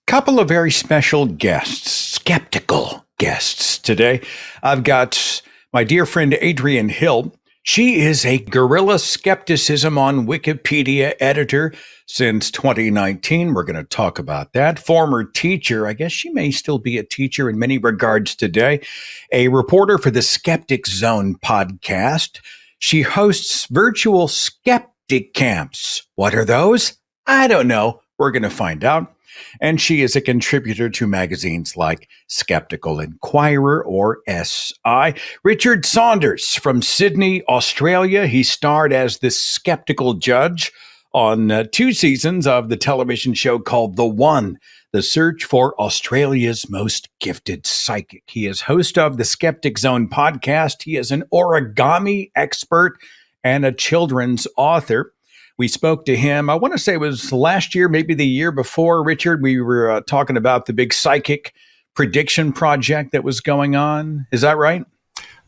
Couple of very special guests, skeptical guests today. I've got my dear friend Adrienne Hill. She is a Guerilla Skepticism on Wikipedia editor since 2019. We're going to talk about that. Former teacher, I guess she may still be a teacher in many regards today. A reporter for the Skeptic Zone podcast. She hosts virtual skeptic camps. What are those? I don't know. We're going to find out. And she is a contributor to magazines like Skeptical Inquirer or SI. Richard Saunders from Sydney, Australia. He starred as the skeptical judge on 2 seasons of the television show called The One, the search for Australia's most gifted psychic. He is host of the Skeptic Zone podcast. He is an origami expert and a children's author. We spoke to him, I want to say it was last year, maybe the year before, Richard. We were talking about the big psychic prediction project that was going on. Is that right?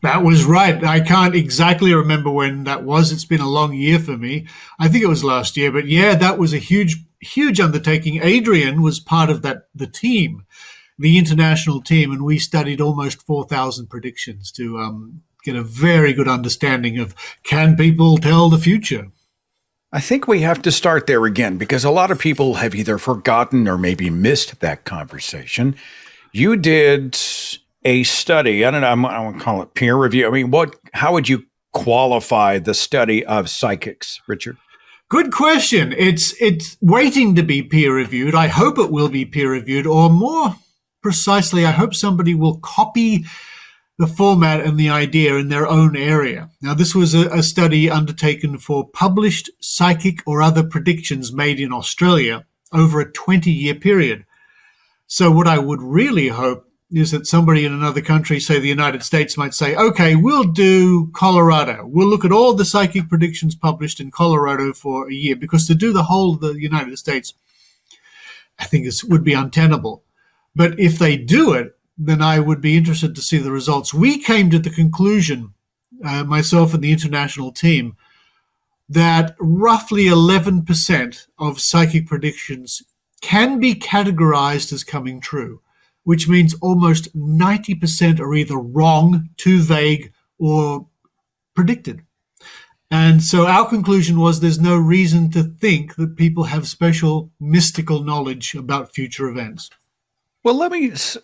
That was right. I can't exactly remember when that was. It's been a long year for me. I think it was last year. But yeah, that was a huge undertaking. Adrienne was part of the team, the international team, and we studied almost 4,000 predictions to get a very good understanding of, can people tell the future? I think we have to start there again because a lot of people have either forgotten or maybe missed that conversation. You did a study. I don't know. I won't call it peer review. I mean, how would you qualify the study of psychics, Richard? Good question. It's waiting to be peer reviewed. I hope it will be peer reviewed, or more precisely, I hope somebody will copy the format and the idea in their own area. Now, this was a study undertaken for published psychic or other predictions made in Australia over a 20-year period. So what I would really hope is that somebody in another country, say the United States, might say, okay, we'll do Colorado. We'll look at all the psychic predictions published in Colorado for a year, because to do the whole of the United States, I think it would be untenable. But if they do it, then I would be interested to see the results. We came to the conclusion, myself and the international team, that roughly 11% of psychic predictions can be categorized as coming true, which means almost 90% are either wrong, too vague, or predicted. And so our conclusion was there's no reason to think that people have special mystical knowledge about future events. Well,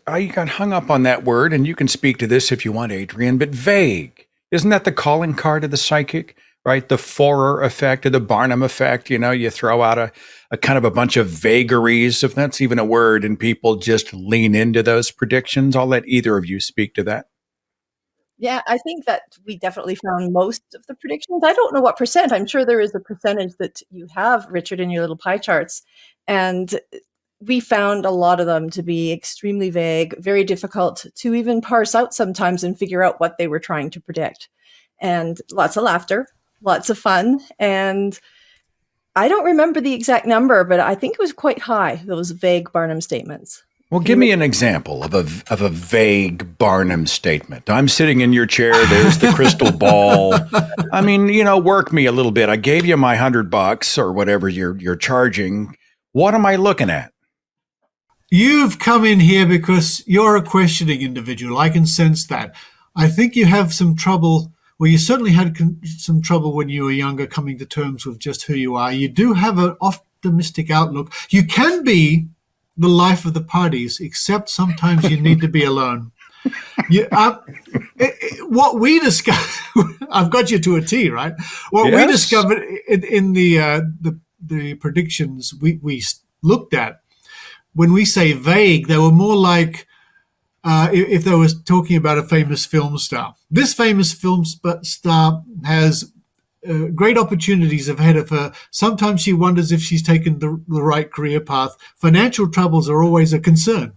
I got hung up on that word, and you can speak to this if you want, Adrienne, but vague. Isn't that the calling card of the psychic, right? The Forer effect or the Barnum effect. You know, you throw out a kind of a bunch of vagaries, if that's even a word, and people just lean into those predictions. I'll let either of you speak to that. Yeah, I think that we definitely found most of the predictions. I don't know what percent. I'm sure there is a percentage that you have, Richard, in your little pie charts. And we found a lot of them to be extremely vague, very difficult to even parse out sometimes and figure out what they were trying to predict. And lots of laughter, lots of fun. And I don't remember the exact number, but I think it was quite high, those vague Barnum statements. Well, give me an example of a vague Barnum statement. I'm sitting in your chair. There's the crystal ball. I mean, work me a little bit. I gave you my $100 or whatever you're charging. What am I looking at? You've come in here because you're a questioning individual. I can sense that. I think you have some trouble. Well, you certainly had some trouble when you were younger coming to terms with just who you are. You do have an optimistic outlook. You can be the life of the parties, except sometimes you need to be alone. What we discovered, I've got you to a T, right? What we discovered in the predictions we looked at, when we say vague, they were more like if they were talking about a famous film star. This famous film star has great opportunities ahead of her. Sometimes she wonders if she's taken the right career path. Financial troubles are always a concern.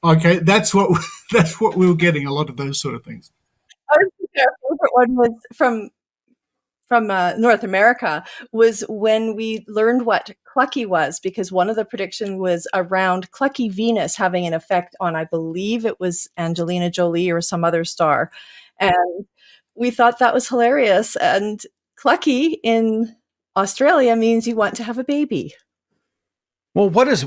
Okay, that's what we were getting, a lot of those sort of things. Our favorite one was from North America, was when we learned what Clucky was, because one of the predictions was around Clucky Venus having an effect on, I believe it was Angelina Jolie or some other star. And we thought that was hilarious. And Clucky in Australia means you want to have a baby. Well, what's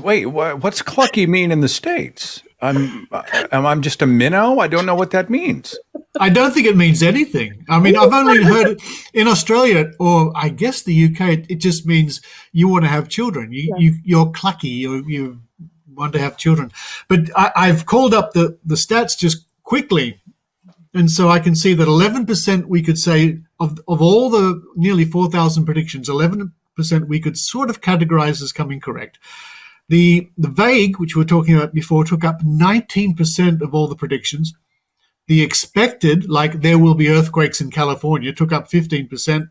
clucky mean in the States? I'm just a minnow. I don't know what that means. I don't think it means anything. I mean, I've only heard it in Australia, or I guess the UK. It just means you want to have children. You're clucky. You want to have children. But I've called up the stats just quickly, and so I can see that 11% we could say of all the nearly 4,000 predictions, 11% we could sort of categorize as coming correct. The vague, which we were talking about before, took up 19% of all the predictions. The expected, like there will be earthquakes in California, took up 15%.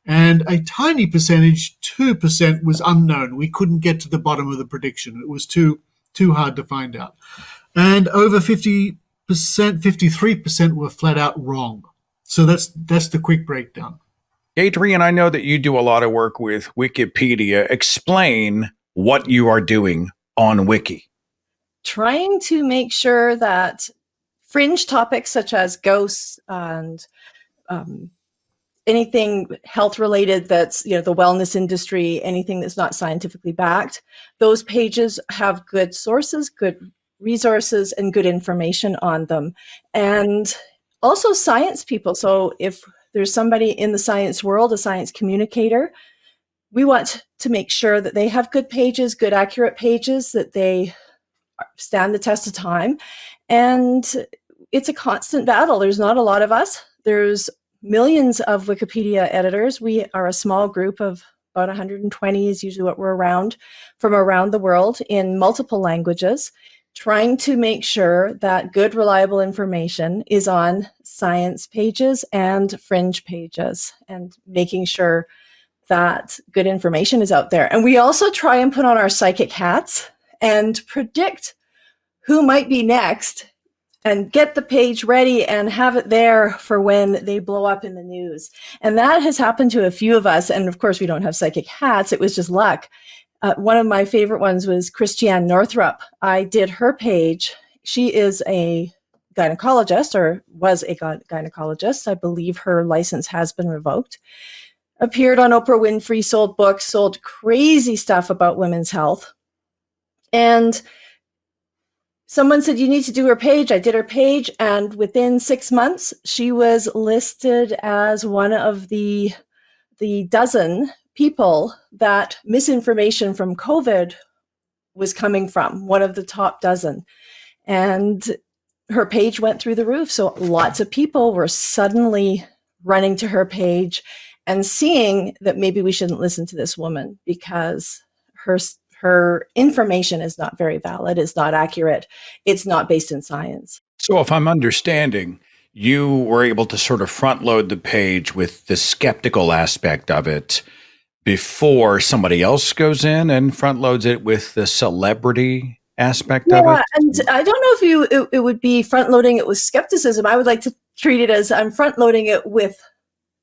And a tiny percentage, 2%, was unknown. We couldn't get to the bottom of the prediction. It was too hard to find out. And over 50%, 53% were flat out wrong. So that's the quick breakdown. Adrienne, I know that you do a lot of work with Wikipedia. Explain what you are doing on Wiki. Trying to make sure that fringe topics such as ghosts and anything health related that's, the wellness industry, anything that's not scientifically backed, those pages have good sources, good resources, and good information on them. And also science people. So if there's somebody in the science world, a science communicator, we want to make sure that they have good pages, good accurate pages, that they stand the test of time. And it's a constant battle. There's not a lot of us. There's millions of Wikipedia editors. We are a small group of about 120 is usually what we're around, from around the world in multiple languages, trying to make sure that good, reliable information is on science pages and fringe pages, and making sure that good information is out there. And we also try and put on our psychic hats and predict who might be next, and get the page ready and have it there for when they blow up in the news. And that has happened to a few of us. And of course, we don't have psychic hats. It was just luck. One of my favorite ones was Christiane Northrup. I did her page. She is a gynecologist, or was a gynecologist. I believe her license has been revoked. Appeared on Oprah Winfrey, sold books, sold crazy stuff about women's health. And someone said, you need to do her page. I did her page, and within 6 months, she was listed as one of the dozen people that misinformation from COVID was coming from, one of the top dozen. And her page went through the roof. So lots of people were suddenly running to her page and seeing that maybe we shouldn't listen to this woman because her information is not very valid, it's not accurate, it's not based in science. So if I'm understanding, you were able to sort of front load the page with the skeptical aspect of it before somebody else goes in and front loads it with the celebrity aspect of it? Yeah, and I don't know if it would be front loading it with skepticism. I would like to treat it as I'm front loading it with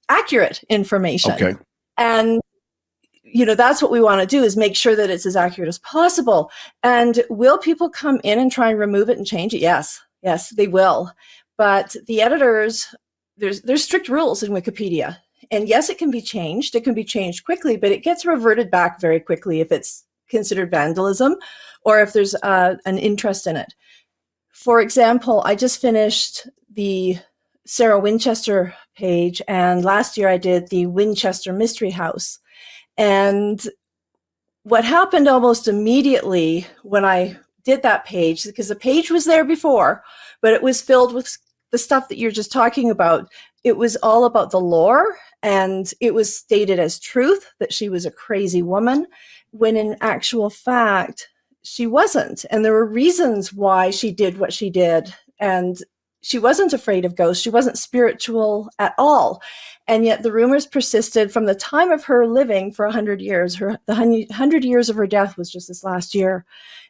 accurate information. Okay. And that's what we want to do, is make sure that it's as accurate as possible. And will people come in and try and remove it and change it? Yes, they will. But the editors, there's strict rules in Wikipedia. And yes, it can be changed. It can be changed quickly, but it gets reverted back very quickly if it's considered vandalism or if there's an interest in it. For example, I just finished the Sarah Winchester page, and last year I did the Winchester Mystery House. And what happened almost immediately when I did that page, because the page was there before, but it was filled with the stuff that you're just talking about. It was all about the lore, and it was stated as truth that she was a crazy woman, when in actual fact, she wasn't. And there were reasons why she did what she did. And she wasn't afraid of ghosts. She wasn't spiritual at all. And yet the rumors persisted from the time of her living for 100 years. The 100 years of her death was just this last year.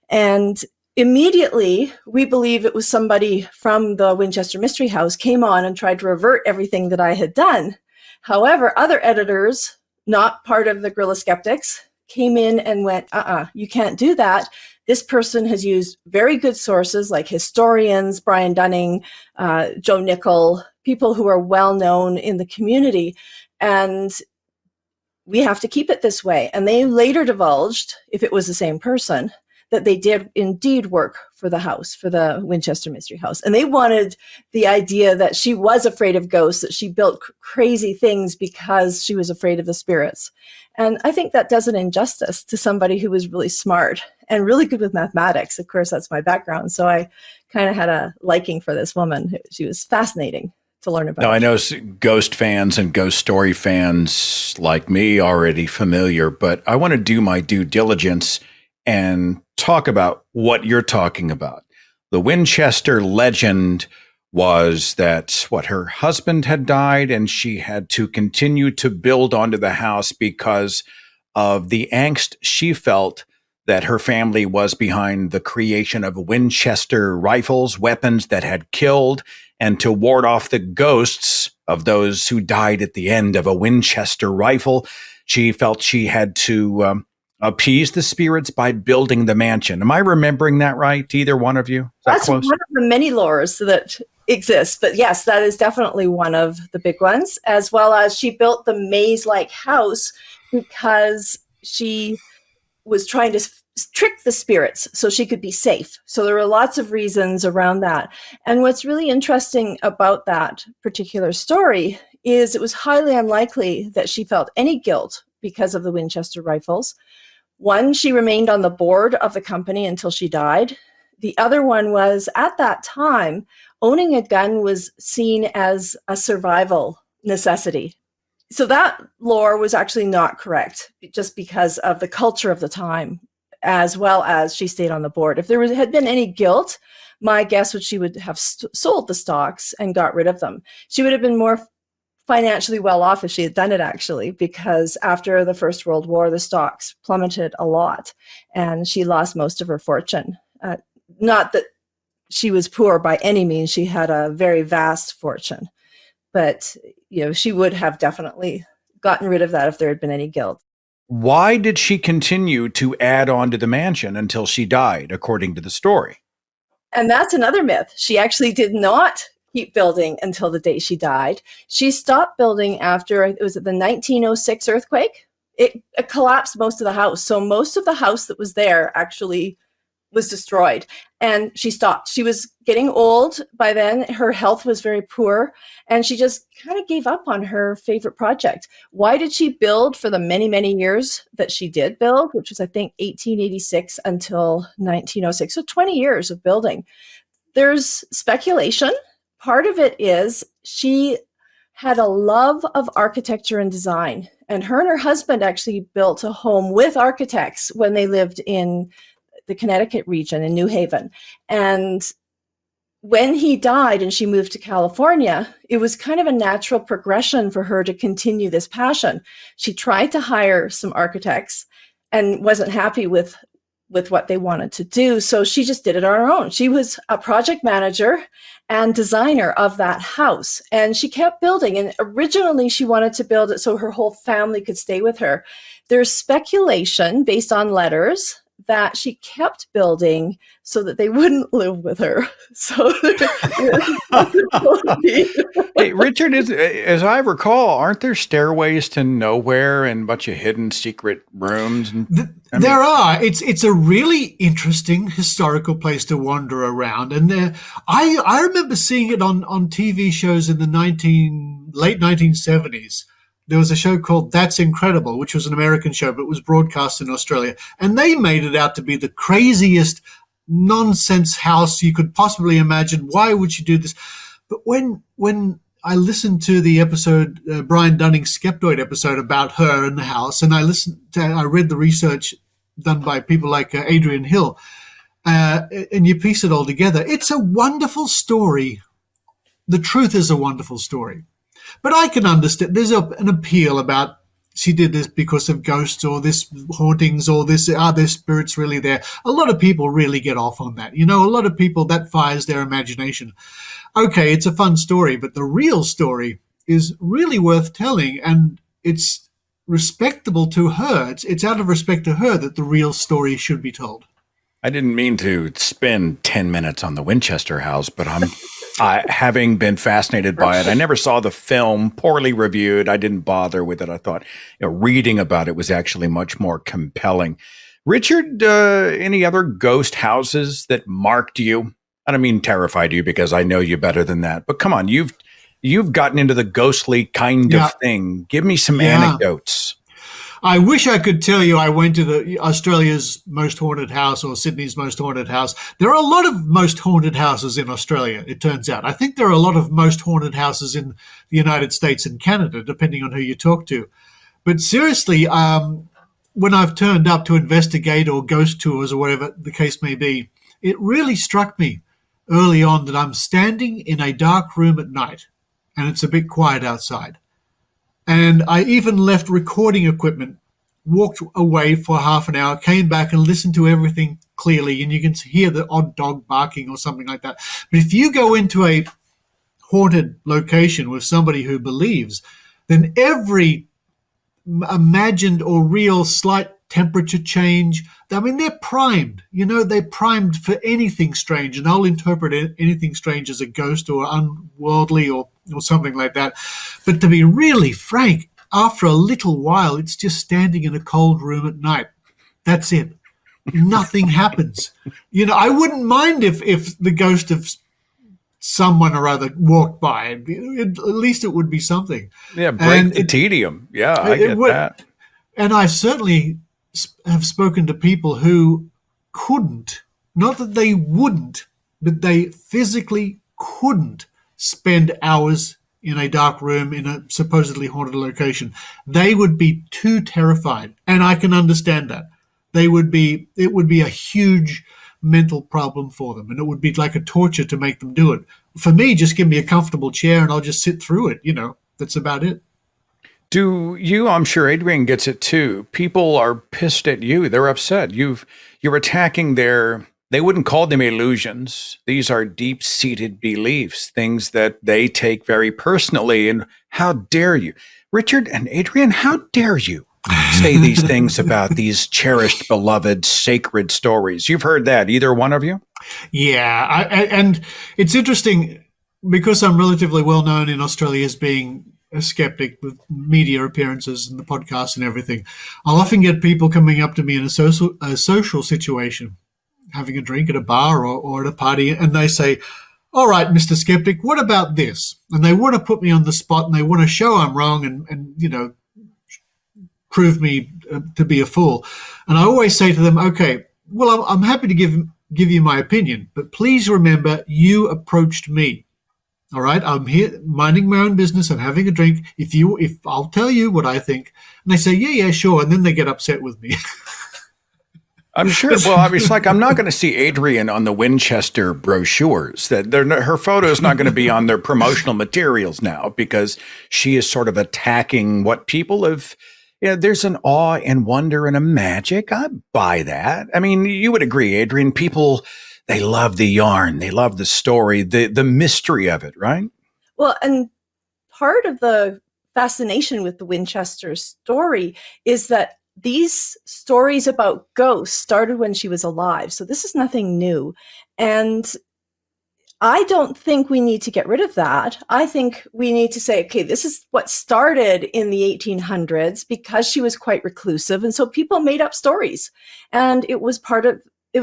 And immediately, we believe it was somebody from the Winchester Mystery House came on and tried to revert everything that I had done. However, other editors, not part of the Guerilla Skeptics, came in and went, you can't do that. This person has used very good sources like historians, Brian Dunning, Joe Nickel, people who are well known in the community. And we have to keep it this way. And they later divulged, if it was the same person, that they did indeed work for the house, for the Winchester Mystery House. And they wanted the idea that she was afraid of ghosts, that she built crazy things because she was afraid of the spirits. And I think that does an injustice to somebody who was really smart and really good with mathematics. Of course, that's my background. So I kind of had a liking for this woman. She was fascinating to learn about. Now, I know ghost fans and ghost story fans like me are already familiar, but I want to do my due diligence and talk about what you're talking about. The Winchester legend was that her husband had died and she had to continue to build onto the house because of the angst she felt that her family was behind the creation of Winchester rifles, weapons that had killed, and to ward off the ghosts of those who died at the end of a Winchester rifle, she felt she had to appease the spirits by building the mansion. Am I remembering that right? Either one of you? That's one of the many lores that exist. But yes, that is definitely one of the big ones, as well as she built the maze-like house because she was trying to trick the spirits so she could be safe. So there were lots of reasons around that. And what's really interesting about that particular story is it was highly unlikely that she felt any guilt because of the Winchester rifles. One, she remained on the board of the company until she died. The other one was, at that time, owning a gun was seen as a survival necessity. So that lore was actually not correct, just because of the culture of the time, as well as she stayed on the board. If there had been any guilt, my guess was she would have sold the stocks and got rid of them. She would have been more financially well off if she had done it, actually, because after the First World War, the stocks plummeted a lot and she lost most of her fortune. Not that she was poor by any means. She had a very vast fortune. But, she would have definitely gotten rid of that if there had been any guilt. Why did she continue to add on to the mansion until she died, according to the story? And that's another myth. She actually did not keep building until the day she died. She stopped building after, it was the 1906 earthquake. It collapsed most of the house. So most of the house that was there actually was destroyed, and she stopped. She was getting old by then. Her health was very poor, and she just kind of gave up on her favorite project. Why did she build for the many, many years that she did build, which was, I think, 1886 until 1906, so 20 years of building? There's speculation. Part of it is she had a love of architecture and design, and her husband actually built a home with architects when they lived in the Connecticut region in New Haven. And when he died and she moved to California, it was kind of a natural progression for her to continue this passion. She tried to hire some architects and wasn't happy with what they wanted to do. So she just did it on her own. She was a project manager and designer of that house. And she kept building. And originally she wanted to build it so her whole family could stay with her. There's speculation based on letters that she kept building so that they wouldn't live with her. So, hey, Richard, as I recall, aren't there stairways to nowhere and a bunch of hidden secret rooms? There are. It's a really interesting historical place to wander around, and I remember seeing it on TV shows in the late 1970s. There was a show called That's Incredible, which was an American show, but it was broadcast in Australia. And they made it out to be the craziest nonsense house you could possibly imagine. Why would she do this? But when I listened to the episode, Brian Dunning's Skeptoid episode about her and the house, and I read the research done by people like Adrienne Hill, and you piece it all together, it's a wonderful story. The truth is a wonderful story. But I can understand there's an appeal about she did this because of ghosts or this hauntings or this, are there spirits really there? A lot of people really get off on that. A lot of people, that fires their imagination. Okay, it's a fun story, but the real story is really worth telling, and it's respectable to her. It's out of respect to her that the real story should be told. I didn't mean to spend 10 minutes on the Winchester House, but Having been fascinated by it, I never saw the film, poorly reviewed. I didn't bother with it. I thought, reading about it was actually much more compelling. Richard, any other ghost houses that marked you? I don't mean terrified you because I know you better than that. But come on, you've gotten into the ghostly kind of thing. Give me some anecdotes. I wish I could tell you I went to the Australia's most haunted house or Sydney's most haunted house. There are a lot of most haunted houses in Australia, it turns out. I think there are a lot of most haunted houses in the United States and Canada, depending on who you talk to. But seriously, when I've turned up to investigate or ghost tours or whatever the case may be, it really struck me early on that I'm standing in a dark room at night and it's a bit quiet outside. And I even left recording equipment, walked away for half an hour, came back and listened to everything clearly, and you can hear the odd dog barking or something like that. But if you go into a haunted location with somebody who believes, then every imagined or real slight temperature change, I mean, they're primed. They're primed for anything strange, and they'll interpret anything strange as a ghost or unworldly or something like that. But to be really frank, after a little while, it's just standing in a cold room at night. That's it. Nothing happens. I wouldn't mind if the ghost of someone or other walked by. At least it would be something. Yeah, break the tedium. Yeah, I get that. And I certainly have spoken to people who couldn't, not that they wouldn't, but they physically couldn't spend hours in a dark room in a supposedly haunted location. They would be too terrified, and I can understand that. It would be a huge mental problem for them, and it would be like a torture to make them do it. For me, just give me a comfortable chair and I'll just sit through it. That's about it. Do you, I'm sure Adrienne gets it too. People are pissed at you. They're upset. You're attacking they wouldn't call them illusions. These are deep-seated beliefs, things that they take very personally. And how dare you? Richard and Adrienne, how dare you say these things about these cherished, beloved, sacred stories? You've heard that, either one of you? Yeah, and it's interesting because I'm relatively well known in Australia as being a skeptic with media appearances and the podcast and everything. I'll often get people coming up to me in a social situation, having a drink at a bar or at a party, and they say, "All right, Mr. Skeptic, what about this?" And they want to put me on the spot and they want to show I'm wrong and prove me to be a fool. And I always say to them, okay, well, I'm happy to give you my opinion, but please remember you approached me. All right, I'm here minding my own business. I'm having a drink. If I'll tell you what I think, and they say, yeah, sure, and then they get upset with me. I'm sure. Well, it's like I'm not going to see Adrienne on the Winchester brochures. That her photo is not going to be on their promotional materials now because she is sort of attacking what people have. There's an awe and wonder and a magic. I buy that. I mean, you would agree, Adrienne. People, they love the yarn. They love the story, the mystery of it, right? Well, and part of the fascination with the Winchester story is that these stories about ghosts started when she was alive. So this is nothing new. And I don't think we need to get rid of that. I think we need to say, okay, this is what started in the 1800s because she was quite reclusive. And so people made up stories. And it was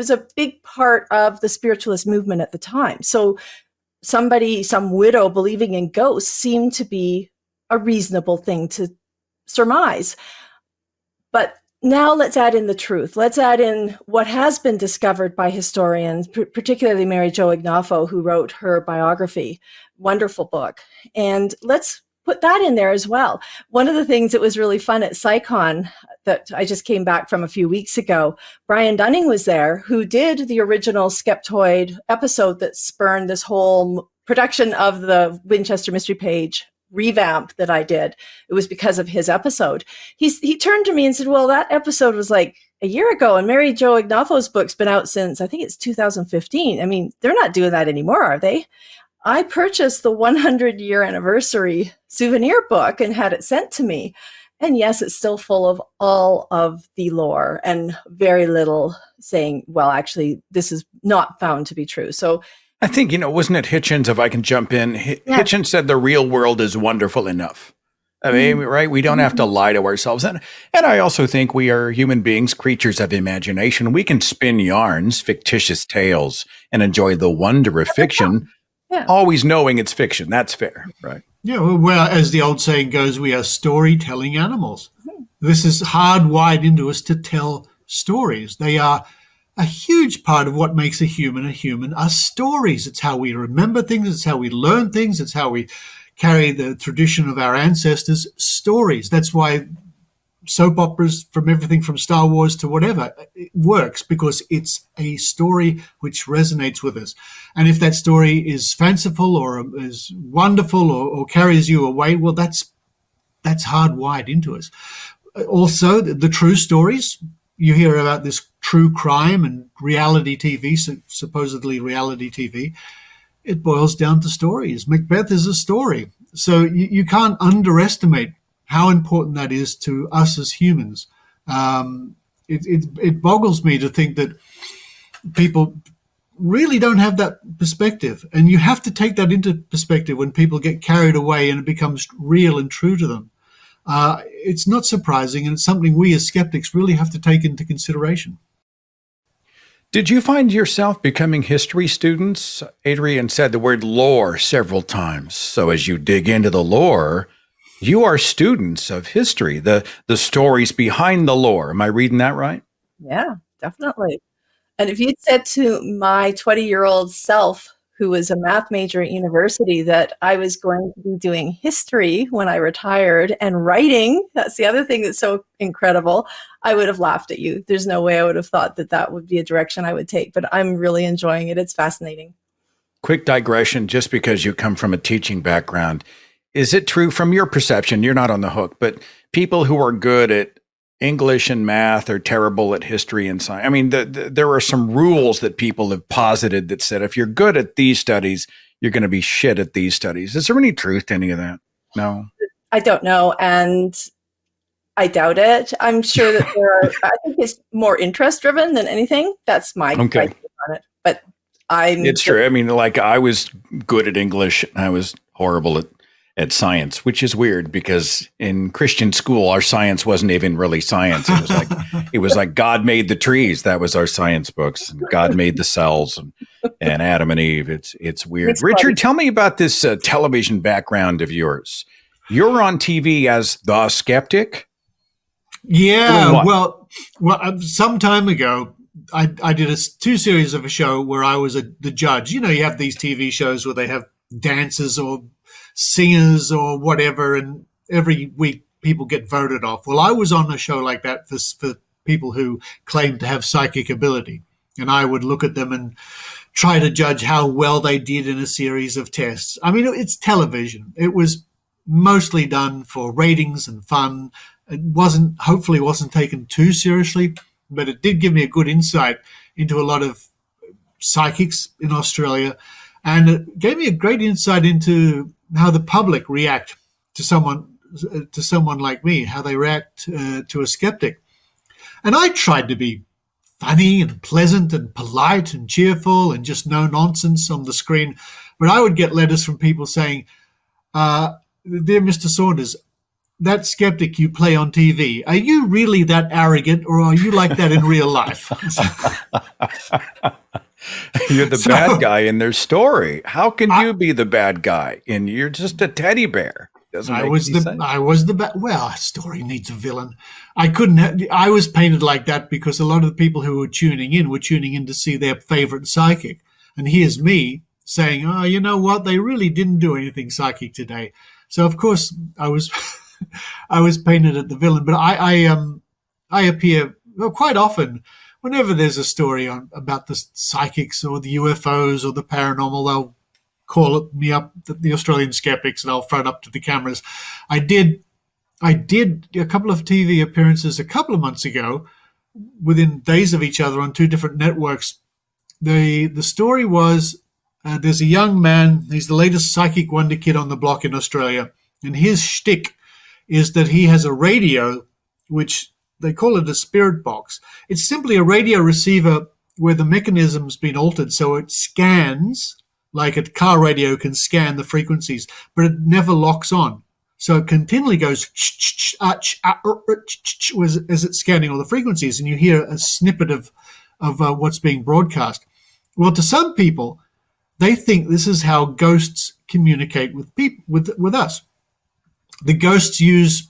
a big part of the spiritualist movement at the time. So some widow believing in ghosts seemed to be a reasonable thing to surmise. But now let's add in the truth. Let's add in what has been discovered by historians, particularly Mary Jo Ignafo, who wrote her biography, wonderful book. And let's put that in there as well. One of the things that was really fun at SciCon that I just came back from a few weeks ago, Brian Dunning was there, who did the original Skeptoid episode that spurned this whole production of the Winchester Mystery Page revamp that I did. It was because of his episode. He turned to me and said, well, that episode was like a year ago, and Mary Jo Ignafo's book's been out since, I think it's 2015. I mean, they're not doing that anymore, are they? I purchased the 100-year anniversary souvenir book and had it sent to me. And yes, it's still full of all of the lore and very little saying, well, actually, this is not found to be true. So I think, wasn't it Hitchens, if I can jump in? Yeah. Hitchens said the real world is wonderful enough. I mean, Mhm. right? We don't have to Mhm. lie to ourselves. And I also think we are human beings, creatures of imagination. We can spin yarns, fictitious tales, and enjoy the wonder of fiction, Yeah. always knowing it's fiction. That's fair, right? Yeah, well, as the old saying goes, we are storytelling animals. Mhm. This is hardwired into us to tell stories. They are a huge part of what makes a human are stories. It's how we remember things, it's how we learn things, it's how we carry the tradition of our ancestors. Stories. That's why soap operas, from everything from Star Wars to whatever, it works because it's a story which resonates with us. And if that story is fanciful or is wonderful or carries you away, well, that's hardwired into us. Also, the true stories. You hear about this true crime and reality TV, supposedly reality TV. It boils down to stories. Macbeth is a story. So you can't underestimate how important that is to us as humans. It boggles me to think that people really don't have that perspective. And you have to take that into perspective when people get carried away and it becomes real and true to them. It's not surprising, and it's something we as skeptics really have to take into consideration. Did you find yourself becoming history students? Adrienne said the word lore several times. So as you dig into the lore, you are students of history, the stories behind the lore. Am I reading that right? Yeah, definitely. And if you'd said to my 20-year-old self, who was a math major at university, that I was going to be doing history when I retired and writing, that's the other thing that's so incredible, I would have laughed at you. There's no way I would have thought that that would be a direction I would take, but I'm really enjoying it. It's fascinating. Quick digression, just because you come from a teaching background. Is it true from your perception? You're not on the hook, but people who are good at English and math are terrible at history and science. I mean, there are some rules that people have posited that said if you're good at these studies, you're going to be shit at these studies. Is there any truth to any of that? No. I don't know, and I doubt it. I'm sure that I think it's more interest driven than anything. That's my Okay. take on it. But I'm It's true. I mean, like I was good at English and I was horrible at science, which is weird because in Christian school, our science wasn't even really science. It was like God made the trees. That was our science books. And God made the cells and Adam and Eve. It's weird. It's Richard, funny. tell me about this television background of yours. You're on TV as the skeptic. Doing Yeah, what? well, some time ago, I did two series of a show where I was the judge. You know, you have these TV shows where they have dancers or singers or whatever, and every week people get voted off. Well, I was on a show like that for people who claim to have psychic ability, and I would look at them and try to judge how well they did in a series of tests. I mean, it's television. It was mostly done for ratings and fun. It hopefully wasn't taken too seriously, but it did give me a good insight into a lot of psychics in Australia, and it gave me a great insight into how the public react to someone like me, how they react to a skeptic. And I tried to be funny and pleasant and polite and cheerful and just no nonsense on the screen, but I would get letters from people saying, "Dear Mr. Saunders, that skeptic you play on TV, are you really that arrogant or are you like that in real life?" You're the bad guy in their story. How can you be the bad guy? And you're just a teddy bear. Doesn't make any sense. I was the bad. Well, a story needs a villain. I was painted like that because a lot of the people who were tuning in to see their favorite psychic. And here's me saying, "Oh, you know what? They really didn't do anything psychic today." So of course I was I was painted at the villain. But I appear quite often. Whenever there's a story about the psychics or the UFOs or the paranormal, they'll call me up, the Australian skeptics, and I'll front up to the cameras. I did a couple of TV appearances a couple of months ago, within days of each other on two different networks. The story was there's a young man. He's the latest psychic wonder kid on the block in Australia, and his shtick is that he has a radio which they call it a spirit box. It's simply a radio receiver where the mechanism's been altered so it scans like a car radio can scan the frequencies, but it never locks on. So it continually goes as it's scanning all the frequencies, and you hear a snippet of what's being broadcast. Well, to some people, they think this is how ghosts communicate with people, with us. The ghosts use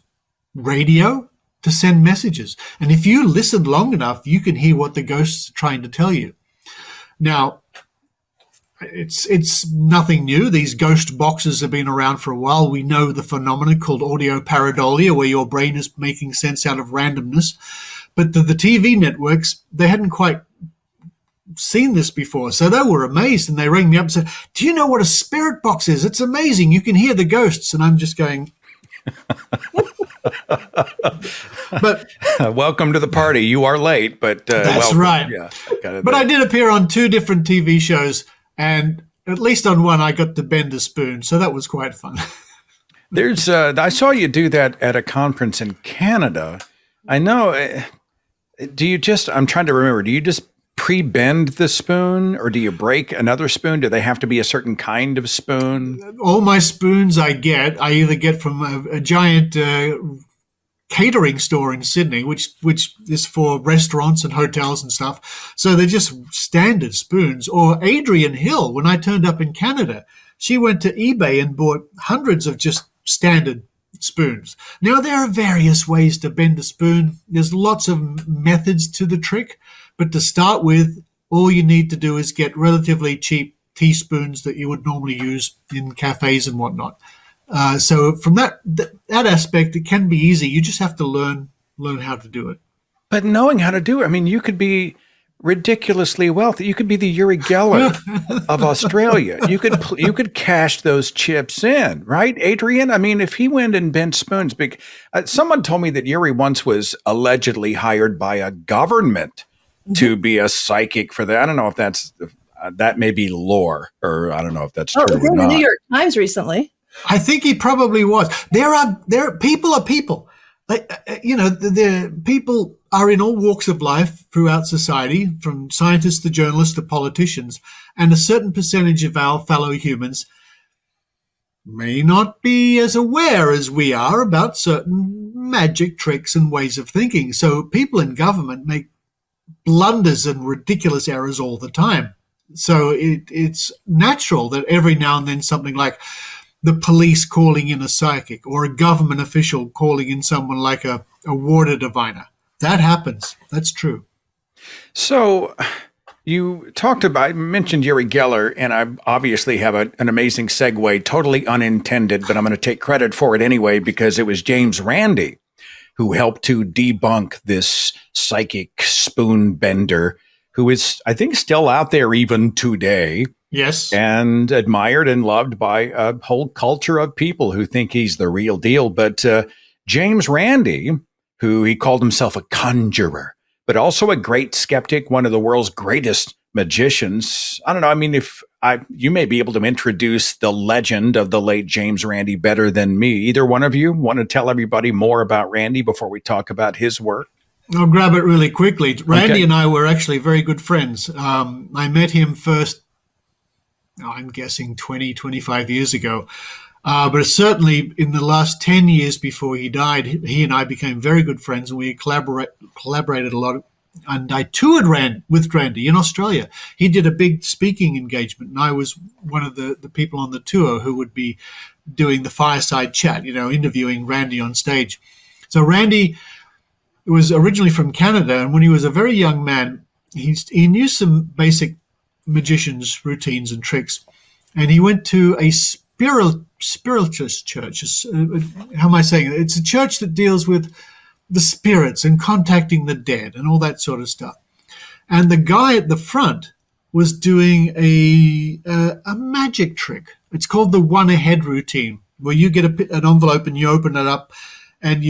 radio to send messages, and if you listen long enough, you can hear what the ghosts are trying to tell you. Now, it's nothing new. These ghost boxes have been around for a while. We know the phenomenon called audio pareidolia, where your brain is making sense out of randomness. But the TV networks, they hadn't quite seen this before. So they were amazed, and they rang me up and said, "Do you know what a spirit box is? It's amazing. You can hear the ghosts." And I'm just going... But welcome to the party. You are late, but that's welcome. Right. Yeah, but I did appear on 2 different TV shows, and at least on one I got to bend a spoon, so that was quite fun. There's I saw you do that at a conference in Canada. I know. Do you just? I'm trying to remember. Do you just pre-bend the spoon, or do you break another spoon? Do they have to be a certain kind of spoon? All my spoons I either get from a giant catering store in Sydney, which is for restaurants and hotels and stuff. So they're just standard spoons. Or Adrienne Hill, when I turned up in Canada, she went to eBay and bought hundreds of just standard spoons. Now, there are various ways to bend a spoon. There's lots of methods to the trick. But to start with, all you need to do is get relatively cheap teaspoons that you would normally use in cafes and whatnot. So from that aspect, it can be easy. You just have to learn how to do it. But knowing how to do it, I mean, you could be ridiculously wealthy. You could be the Uri Geller of Australia. You could cash those chips in, right, Adrienne? I mean, if he went and bent spoons, someone told me that Uri once was allegedly hired by a government to be a psychic for that. I don't know if that may be lore, or I don't know if that's true. It was in the New York Times recently. I think he probably was. People are people. The people are in all walks of life throughout society, from scientists to journalists to politicians, and a certain percentage of our fellow humans may not be as aware as we are about certain magic tricks and ways of thinking. So people in government make blunders and ridiculous errors all the time. So it's natural that every now and then something like the police calling in a psychic, or a government official calling in someone like a water diviner. That happens. That's true. So you mentioned Uri Geller, and I obviously have an amazing segue, totally unintended, but I'm going to take credit for it anyway, because it was James Randi who helped to debunk this psychic spoon bender, who is, I think, still out there even today. Yes. And admired and loved by a whole culture of people who think he's the real deal. But James Randi, who he called himself a conjurer, but also a great skeptic, one of the world's greatest magicians. I don't know. I mean, you may be able to introduce the legend of the late James Randi better than me. Either one of you want to tell everybody more about Randi before we talk about his work? I'll grab it really quickly. Randi and I were actually very good friends. I met him first, I'm guessing 20, 25 years ago. But certainly in the last 10 years before he died, he and I became very good friends, and we collaborated a lot. And I toured with Randi in Australia. He did a big speaking engagement, and I was one of the people on the tour who would be doing the fireside chat, interviewing Randi on stage. So Randi was originally from Canada, and when he was a very young man, he knew some basic magician's routines and tricks, and he went to a spiritualist church. How am I saying it? It's a church that deals with the spirits and contacting the dead and all that sort of stuff. And the guy at the front was doing a magic trick. It's called the one ahead routine, where you get an envelope and you open it up, and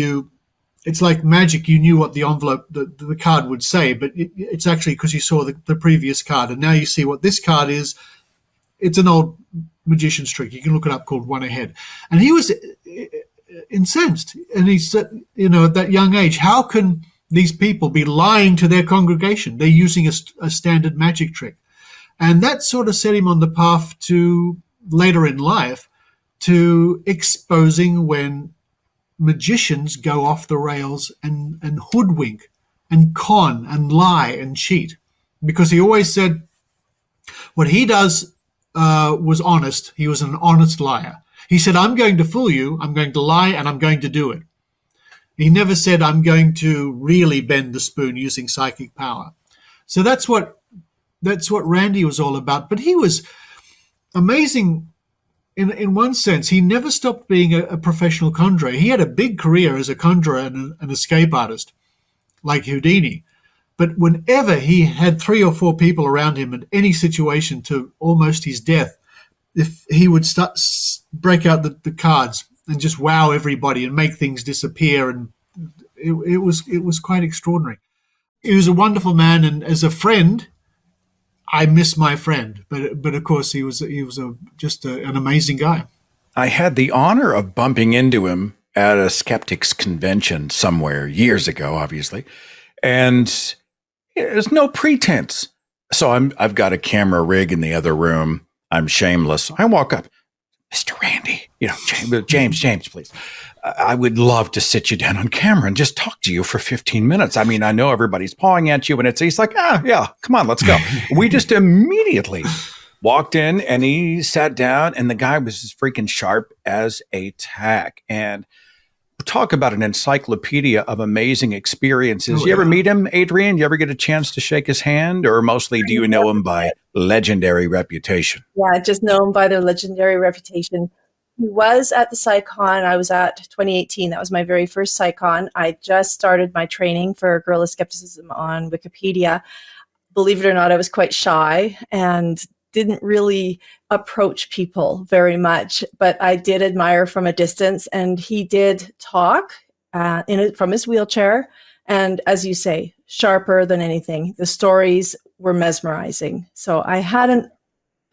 it's like magic. You knew what the envelope, the card would say, but it's actually because you saw the previous card, and now you see what this card is. It's an old magician's trick. You can look it up, called one ahead. And he was incensed, and he said, at that young age, how can these people be lying to their congregation? They're using a standard magic trick. And that sort of set him on the path to, later in life, to exposing when magicians go off the rails and hoodwink and con and lie and cheat. Because he always said what he does was honest. He was an honest liar. He said, I'm going to fool you, I'm going to lie, and I'm going to do it. He never said, I'm going to really bend the spoon using psychic power. So that's what Randi was all about. But he was amazing in one sense. He never stopped being a professional conjurer. He had a big career as a conjurer and an escape artist, like Houdini. But whenever he had 3 or 4 people around him in any situation to almost his death, if he would break out the cards and just wow everybody and make things disappear, and it was quite extraordinary. He was a wonderful man, and as a friend, I miss my friend. But of course, he was just an amazing guy. I had the honor of bumping into him at a skeptics convention somewhere years ago, obviously, and there's no pretense. So I've got a camera rig in the other room. I'm shameless. I walk up, Mr. Randi, James, please. I would love to sit you down on camera and just talk to you for 15 minutes. I mean, I know everybody's pawing at you, and he's like, yeah, come on, let's go. We just immediately walked in, and he sat down, and the guy was as freaking sharp as a tack. And talk about an encyclopedia of amazing experiences. You ever meet him, Adrienne? You ever get a chance to shake his hand, or mostly do you know him by legendary reputation? Yeah, I just know him by their legendary reputation. He was at the PsyCon I was at 2018. That was my very first PsyCon. I just started my training for Guerilla Skepticism on Wikipedia. Believe it or not, I was quite shy and didn't really approach people very much, but I did admire from a distance, and he did talk from his wheelchair, and as you say, sharper than anything. The stories were mesmerizing. So I had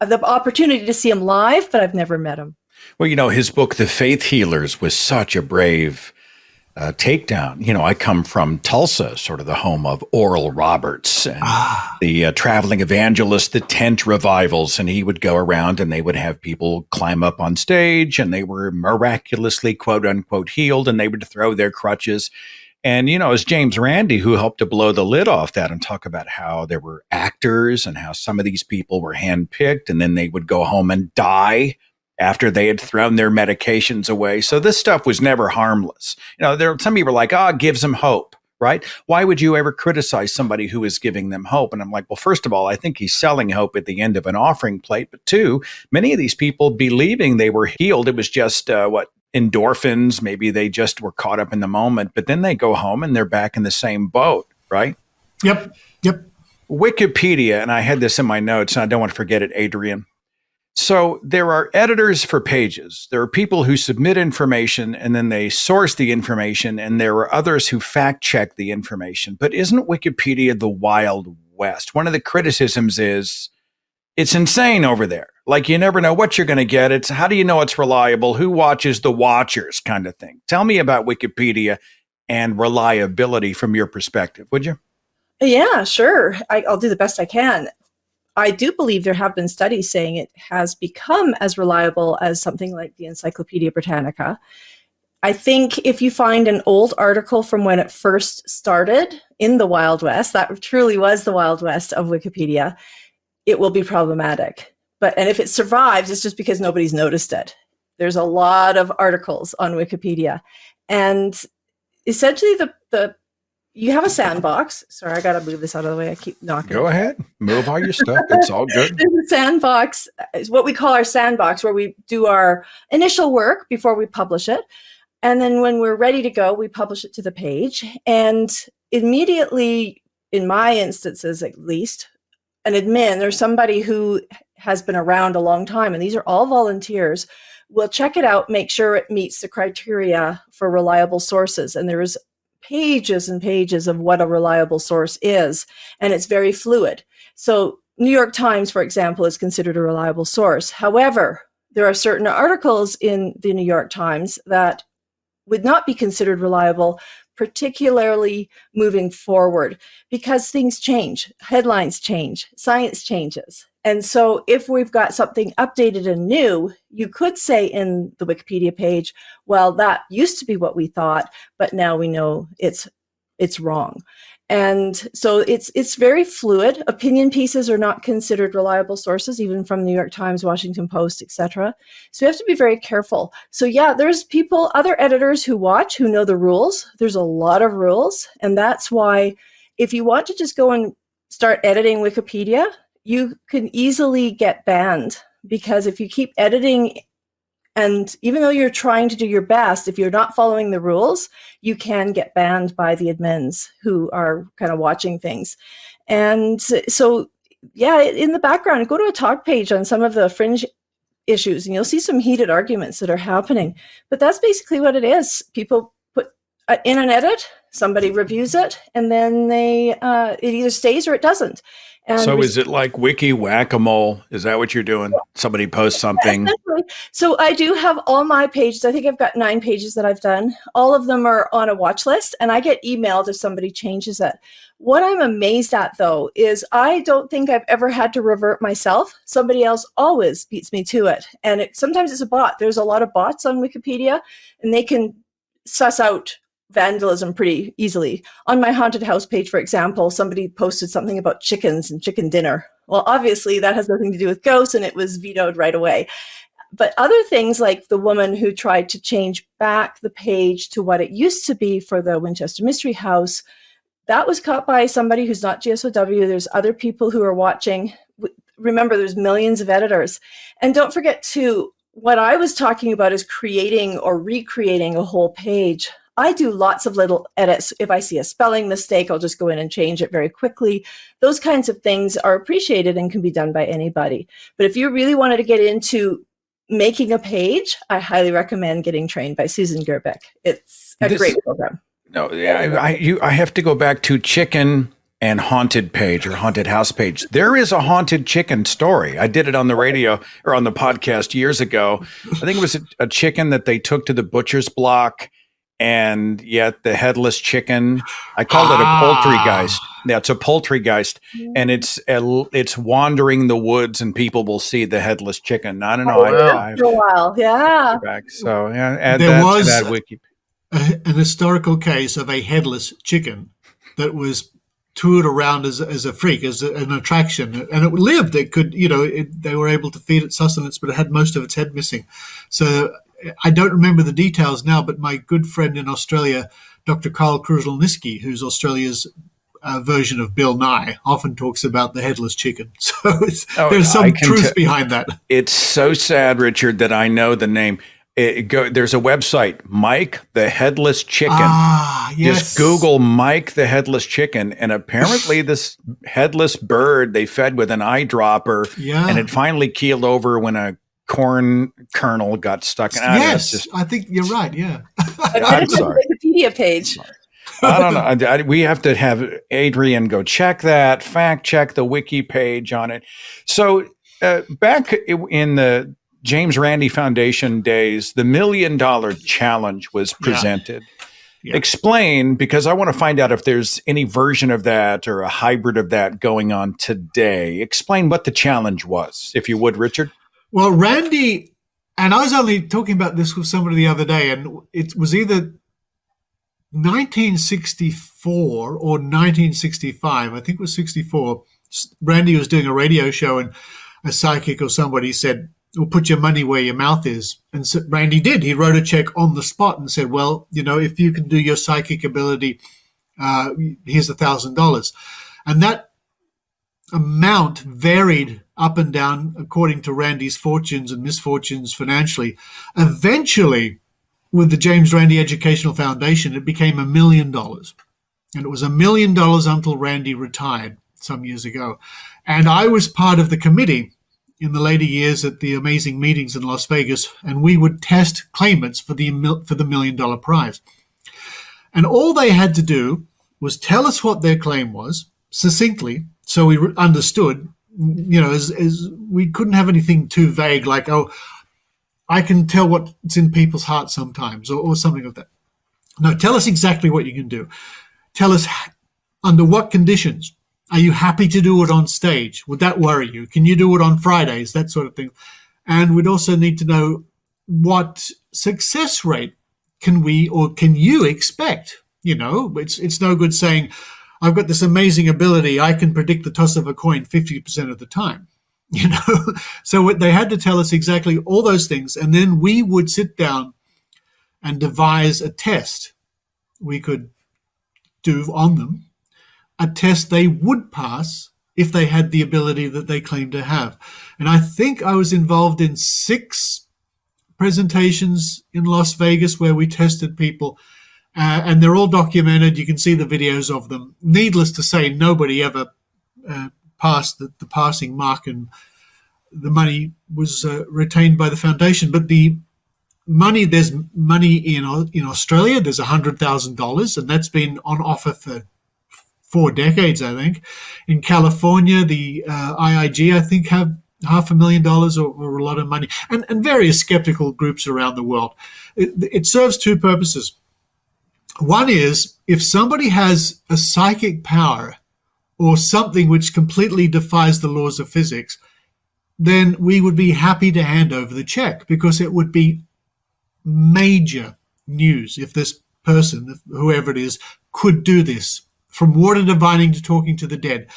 the opportunity to see him live, but I've never met him. Well, his book, The Faith Healers, was such a brave takedown. I come from Tulsa, sort of the home of Oral Roberts and the traveling evangelist, the tent revivals. And he would go around and they would have people climb up on stage, and they were miraculously, quote unquote, healed, and they would throw their crutches. And, it was James Randi who helped to blow the lid off that and talk about how there were actors and how some of these people were handpicked, and then they would go home and die after they had thrown their medications away. So this stuff was never harmless. Some people are like, it gives them hope, right? Why would you ever criticize somebody who is giving them hope? And I'm like, well, first of all, I think he's selling hope at the end of an offering plate. But 2, many of these people believing they were healed, it was just endorphins. Maybe they just were caught up in the moment, but then they go home and they're back in the same boat, right? Yep. Wikipedia, and I had this in my notes, and I don't want to forget it, Adrienne. So there are editors for pages. There are people who submit information and then they source the information, and there are others who fact check the information. But isn't Wikipedia the Wild West? One of the criticisms is it's insane over there. Like, you never know what you're going to get. It's how do you know it's reliable? Who watches the watchers kind of thing? Tell me about Wikipedia and reliability from your perspective, would you? Yeah, sure. I'll do the best I can. I do believe there have been studies saying it has become as reliable as something like the Encyclopedia Britannica. I think if you find an old article from when it first started in the Wild West, that truly was the Wild West of Wikipedia, it will be problematic. And if it survives, it's just because nobody's noticed it. There's a lot of articles on Wikipedia. And essentially you have a sandbox. Sorry, I got to move this out of the way. I keep knocking. Go ahead. Move all your stuff. It's all good. There's a sandbox. It's what we call our sandbox, where we do our initial work before we publish it. And then when we're ready to go, we publish it to the page. And immediately, in my instances at least, an admin or somebody who has been around a long time, and these are all volunteers, will check it out, make sure it meets the criteria for reliable sources. And there is pages and pages of what a reliable source is, and it's very fluid. So New York Times, for example, is considered a reliable source. However, there are certain articles in the New York Times that would not be considered reliable, particularly moving forward, because things change, headlines change, science changes. And so if we've got something updated and new, you could say in the Wikipedia page, well, that used to be what we thought, but now we know it's wrong. And so it's very fluid. Opinion pieces are not considered reliable sources, even from New York Times, Washington Post, etc. So you have to be very careful. So yeah, there's people, other editors who watch, who know the rules. There's a lot of rules. And that's why if you want to just go and start editing Wikipedia, you can easily get banned, because if you keep editing, and even though you're trying to do your best, if you're not following the rules, you can get banned by the admins who are kind of watching things. And so, yeah, in the background, go to a talk page on some of the fringe issues, and you'll see some heated arguments that are happening. But that's basically what it is. People put in an edit, somebody reviews it, and then it either stays or it doesn't. And so is it like Wiki Whack-A-Mole? Is that what you're doing? Somebody posts something. So I do have all my pages. I think I've got 9 pages that I've done. All of them are on a watch list, and I get emailed if somebody changes it. What I'm amazed at, though, is I don't think I've ever had to revert myself. Somebody else always beats me to it. And sometimes it's a bot. There's a lot of bots on Wikipedia, and they can suss out vandalism pretty easily. On my haunted house page, for example, somebody posted something about chickens and chicken dinner. Well, obviously that has nothing to do with ghosts, and it was vetoed right away. But other things, like the woman who tried to change back the page to what it used to be for the Winchester Mystery House, that was caught by somebody who's not GSoW. There's other people who are watching. Remember, there's millions of editors. And don't forget, too, what I was talking about is creating or recreating a whole page. I do lots of little edits. If I see a spelling mistake, I'll just go in and change it very quickly. Those kinds of things are appreciated and can be done by anybody. But if you really wanted to get into making a page, I highly recommend getting trained by Susan Gerbeck. It's a great program. No, yeah, I have to go back to chicken and haunted page or haunted house page. There is a haunted chicken story. I did it on the radio or on the podcast years ago. I think it was a chicken that they took to the butcher's block. And yet the headless chicken, I called it a poultrygeist. Yeah, it's a poultrygeist, and it's wandering the woods, and people will see the headless chicken. I don't know. For a while, yeah. Back. So yeah, add there that was to that wiki. An historical case of a headless chicken that was toured around as a freak, as an attraction, and it lived. It could, they were able to feed it sustenance, but it had most of its head missing. So I don't remember the details now, but my good friend in Australia, Dr. Carl Kruszelnicki, who's Australia's version of Bill Nye, often talks about the headless chicken. So there's some truth behind that. It's so sad, Richard, that I know the name. There's a website, Mike the Headless Chicken. Yes. Just Google Mike the Headless Chicken, and apparently this headless bird they fed with an eyedropper, and it finally keeled over when a corn kernel got stuck in. Yes, I think you're right. Yeah. I'm sorry. Wikipedia page. I don't know. We have to have Adrienne go check that, fact check the wiki page on it. So back in the James Randi Foundation days, the $1 Million Challenge was presented. Yeah. Explain, because I want to find out if there's any version of that or a hybrid of that going on today. Explain what the challenge was, if you would, Richard. Well, Randi, and I was only talking about this with somebody the other day, and it was either 1964 or 1965. I think it was 64. Randi was doing a radio show, and a psychic or somebody said, well, put your money where your mouth is. And so Randi did. He wrote a check on the spot and said, well, if you can do your psychic ability, here's $1,000. And that amount varied up and down according to Randi's fortunes and misfortunes financially. Eventually, with the James Randi Educational Foundation, it became $1 million. And it was $1 million until Randi retired some years ago. And I was part of the committee in the later years at the amazing meetings in Las Vegas, and we would test claimants for the $1 million prize. And all they had to do was tell us what their claim was succinctly, so we understood. As we couldn't have anything too vague, like, oh, I can tell what's in people's hearts sometimes, or something like that. No, tell us exactly what you can do. Tell us under what conditions. Are you happy to do it on stage? Would that worry you? Can you do it on Fridays? That sort of thing. And we'd also need to know what success rate can you expect? It's no good saying, I've got this amazing ability. I can predict the toss of a coin 50% of the time. So they had to tell us exactly all those things. And then we would sit down and devise a test we could do on them, a test they would pass if they had the ability that they claim to have. And I think I was involved in 6 presentations in Las Vegas where we tested people, and they're all documented. You can see the videos of them. Needless to say, nobody ever passed the passing mark, and the money was retained by the foundation. But there's money in Australia. There's $100,000, and that's been on offer for 4 decades, I think. In California, the IIG, I think, have $500,000 or a lot of money, and various skeptical groups around the world. It serves 2 purposes. One is, if somebody has a psychic power or something which completely defies the laws of physics, then we would be happy to hand over the check, because it would be major news if this person, whoever it is, could do this. From water divining to talking to the dead,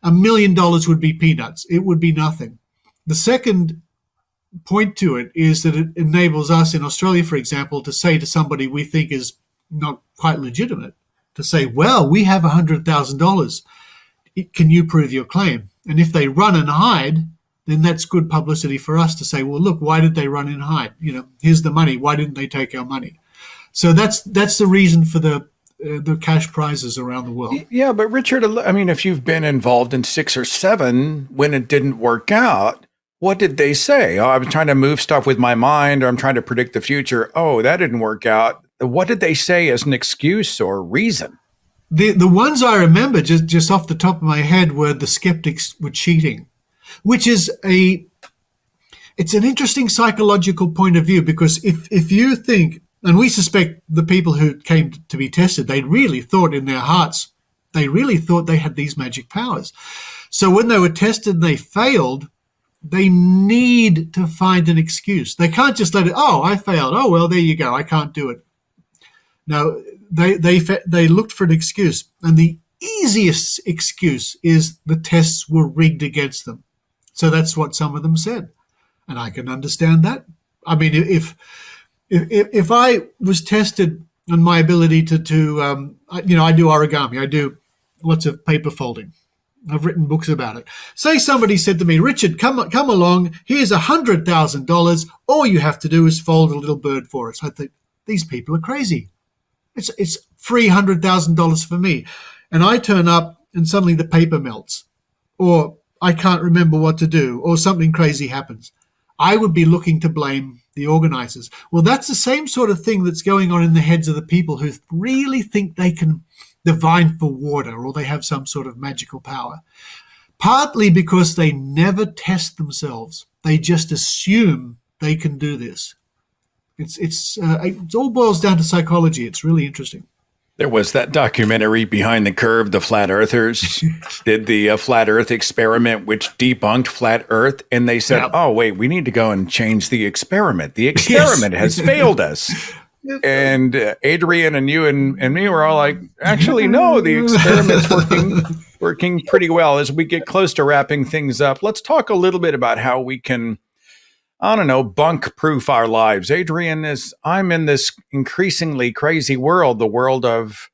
$1 million would be peanuts. It would be nothing. The second point to it is that it enables us in Australia, for example, to say to somebody we think is not quite legitimate, to say, well, we have $100,000. Can you prove your claim? And if they run and hide, then that's good publicity for us to say, well, look, why did they run and hide? Here's the money. Why didn't they take our money? So that's the reason for the cash prizes around the world. Yeah, but Richard, I mean, if you've been involved in 6 or 7 when it didn't work out, what did they say? Oh, I'm trying to move stuff with my mind, or I'm trying to predict the future. Oh, that didn't work out. What did they say as an excuse or reason? The ones I remember just off the top of my head were the skeptics were cheating, which is it's an interesting psychological point of view, because if you think, and we suspect the people who came to be tested, they really thought in their hearts, they really thought they had these magic powers. So when they were tested and they failed, they need to find an excuse. They can't just let it, oh, I failed. Oh, well, there you go. I can't do it. No, they looked for an excuse. And the easiest excuse is the tests were rigged against them. So that's what some of them said. And I can understand that. I mean, if I was tested on my ability to I do origami. I do lots of paper folding. I've written books about it. Say somebody said to me, Richard, come along. Here's $100,000. All you have to do is fold a little bird for us. I think these people are crazy. It's $300,000 for me. And I turn up and suddenly the paper melts, or I can't remember what to do, or something crazy happens. I would be looking to blame the organizers. Well, that's the same sort of thing that's going on in the heads of the people who really think they can divine for water, or they have some sort of magical power. Partly because they never test themselves. They just assume they can do this. It all boils down to psychology. It's really interesting. There was that documentary Behind the Curve, the flat earthers did the flat earth experiment, which debunked flat earth. And they said, oh, wait, we need to go and change the experiment. The experiment has failed us. And Adrienne and you and me were all like, actually, no, the experiment's working pretty well. As we get close to wrapping things up, let's talk a little bit about how we can, I don't know, bunk proof our lives. Adrienne, I'm in this increasingly crazy world, the world of,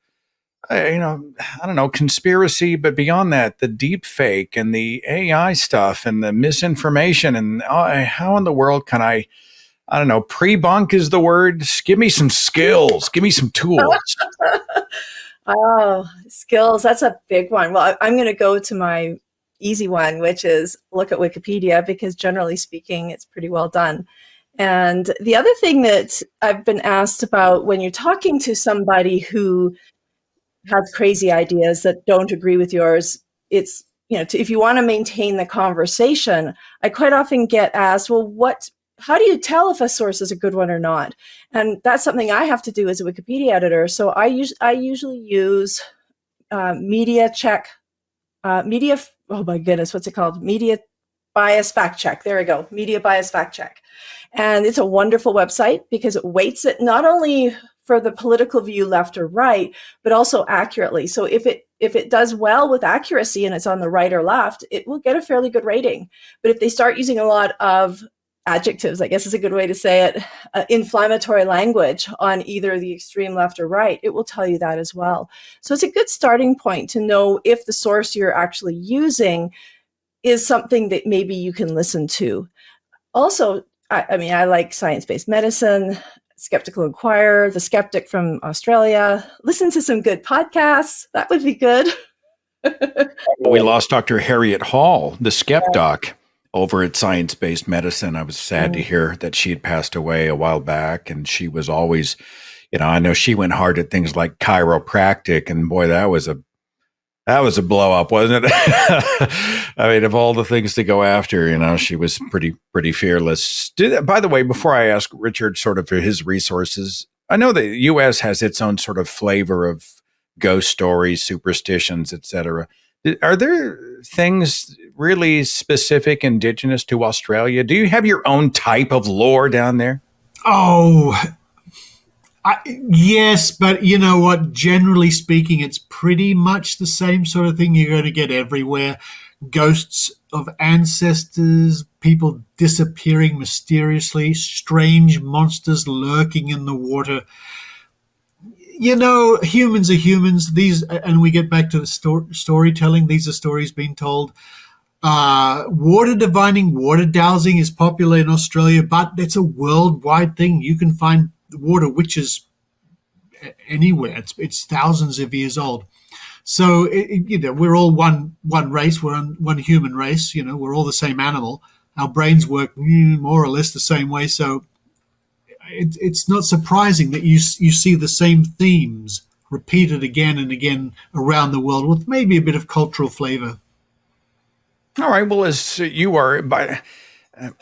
I don't know, conspiracy, but beyond that, the deep fake and the AI stuff and the misinformation. And how in the world can I don't know, pre-bunk is the word. Give me some skills. Give me some tools. Oh, skills. That's a big one. Well, I'm going to go to my easy one, which is look at Wikipedia, because generally speaking, it's pretty well done. And the other thing that I've been asked about when you're talking to somebody who has crazy ideas that don't agree with yours, it's, if you want to maintain the conversation, I quite often get asked, well, how do you tell if a source is a good one or not? And that's something I have to do as a Wikipedia editor. So I usually use MediaCheck media. Oh my goodness, what's it called? Media Bias Fact Check. There we go. Media Bias Fact Check. And it's a wonderful website because it weights it not only for the political view left or right, but also accurately. So if it does well with accuracy and it's on the right or left, it will get a fairly good rating. But if they start using a lot of adjectives, I guess is a good way to say it, inflammatory language on either the extreme left or right, it will tell you that as well. So it's a good starting point to know if the source you're actually using is something that maybe you can listen to. Also, I like science-based medicine, Skeptical Inquirer, The Skeptic from Australia. Listen to some good podcasts. That would be good. We lost Dr. Harriet Hall, the Skepdoc, over at Science-Based Medicine. I was sad to hear that she had passed away a while back, and she was always, I know she went hard at things like chiropractic, and boy, that was a blow up, wasn't it? I mean, of all the things to go after, she was pretty fearless. By the way, before I ask Richard sort of for his resources, I know the U.S. has its own sort of flavor of ghost stories, superstitions, etc. Are there things really specific, indigenous to Australia? Do you have your own type of lore down there? Oh, yes, but you know what? Generally speaking, it's pretty much the same sort of thing you're going to get everywhere. Ghosts of ancestors, people disappearing mysteriously, strange monsters lurking in the water. Humans are humans. And we get back to the storytelling. These are stories being told. Water divining, water dowsing is popular in Australia, but it's a worldwide thing. You can find water witches anywhere. It's thousands of years old. So we're all one race. We're one human race. We're all the same animal. Our brains work more or less the same way. So it's not surprising that you see the same themes repeated again and again around the world with maybe a bit of cultural flavor. All right. Well, as you are, but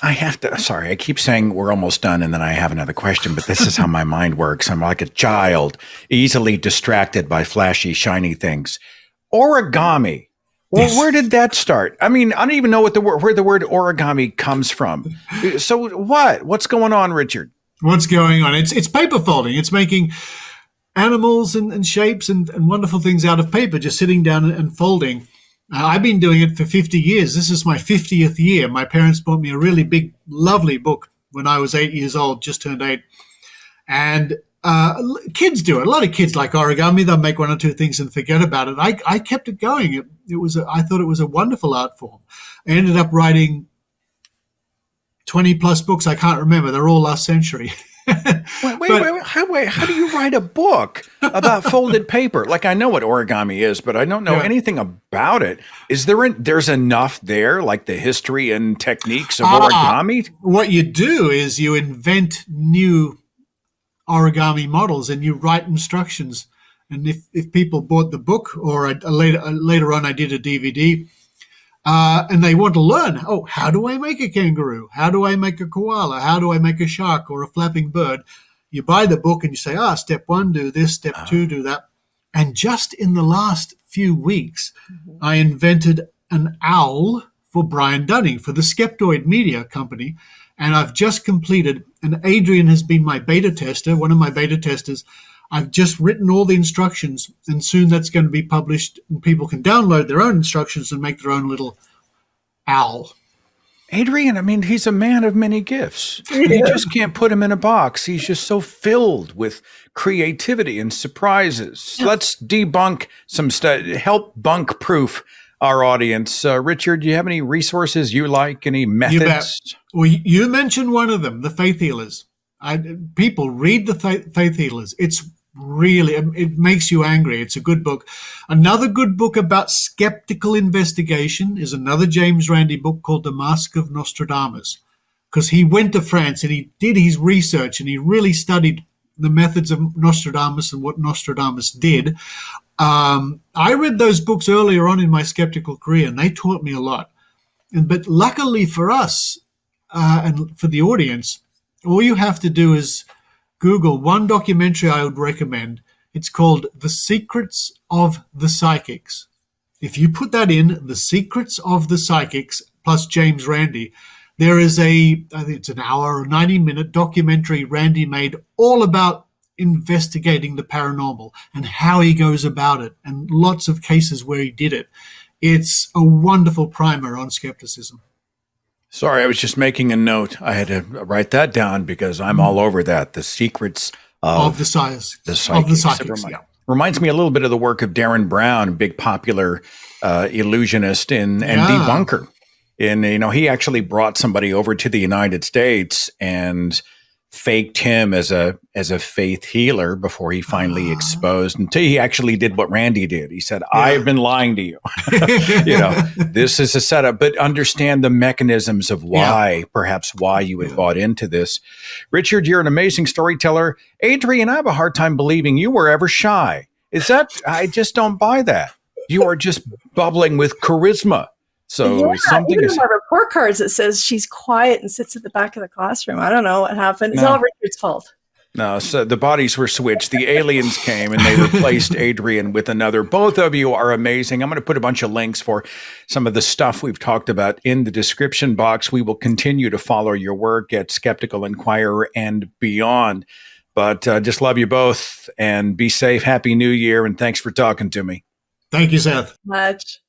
I have to, sorry, I keep saying we're almost done and then I have another question, but this is how my mind works. I'm like a child, easily distracted by flashy, shiny things. Origami. Well, where did that start? I mean, I don't even know where the word origami comes from. So what's going on, Richard? What's going on? It's paper folding. It's making animals and shapes and wonderful things out of paper, just sitting down and folding. I've been doing it for 50 years. This is my 50th year. My parents bought me a really big, lovely book when I was 8 years old, just turned 8. And kids do it. A lot of kids like origami. They'll make one or two things and forget about it. I kept it going. I thought it was a wonderful art form. I ended up writing 20 plus books. I can't remember. They're all last century. Wait. How do you write a book about folded paper? Like, I know what origami is, but I don't know anything about it. Is there's enough there, like the history and techniques of origami? What you do is you invent new origami models and you write instructions. And if people bought the book, or later on I did a DVD, and they want to learn, how do I make a kangaroo? How do I make a koala? How do I make a shark or a flapping bird? You buy the book and you say, step 1, do this, step 2, do that. And just in the last few weeks, I invented an owl for Brian Dunning, for the Skeptoid Media Company. And I've just completed, and Adrienne has been my beta tester, one of my beta testers. I've just written all the instructions, and soon that's going to be published, and people can download their own instructions and make their own little owl. Adrienne, I mean, he's a man of many gifts. You just can't put him in a box. He's just so filled with creativity and surprises. Let's debunk some stuff, help bunk proof our audience. Richard, do you have any resources you like, any methods? Well, you mentioned one of them, the faith healers. People read the faith healers. It makes you angry. It's a good book. Another good book about skeptical investigation is another James Randi book called The Mask of Nostradamus, because he went to France and he did his research and he really studied the methods of Nostradamus and what Nostradamus did. I read those books earlier on in my skeptical career and they taught me a lot. But luckily for us and for the audience, all you have to do is Google one documentary I would recommend. It's called The Secrets of the Psychics. If you put that in, The Secrets of the Psychics plus James Randi, there is I think it's an hour or 90-minute documentary Randi made all about investigating the paranormal and how he goes about it, and lots of cases where he did it. It's a wonderful primer on skepticism. Sorry, I was just making a note. I had to write that down because I'm all over that. The Secrets Of the Psychics. Yeah. Reminds me a little bit of the work of Darren Brown, big popular illusionist and debunker. And, he actually brought somebody over to the United States and faked him as a faith healer before he finally exposed, until he actually did what Randi did. He said, I've been lying to you. This is a setup, but understand the mechanisms of perhaps why you had bought into this. Richard, you're an amazing storyteller. Adrienne, I have a hard time believing you were ever shy. I just don't buy that. You are just bubbling with charisma. So something even in my report cards, it says she's quiet and sits at the back of the classroom. I don't know what happened. It's all Richard's fault. No, so the bodies were switched. The aliens came and they replaced Adrienne with another. Both of you are amazing. I'm going to put a bunch of links for some of the stuff we've talked about in the description box. We will continue to follow your work at Skeptical Inquirer and beyond. But just love you both and be safe. Happy New Year. And thanks for talking to me. Thank you, Seth. Much.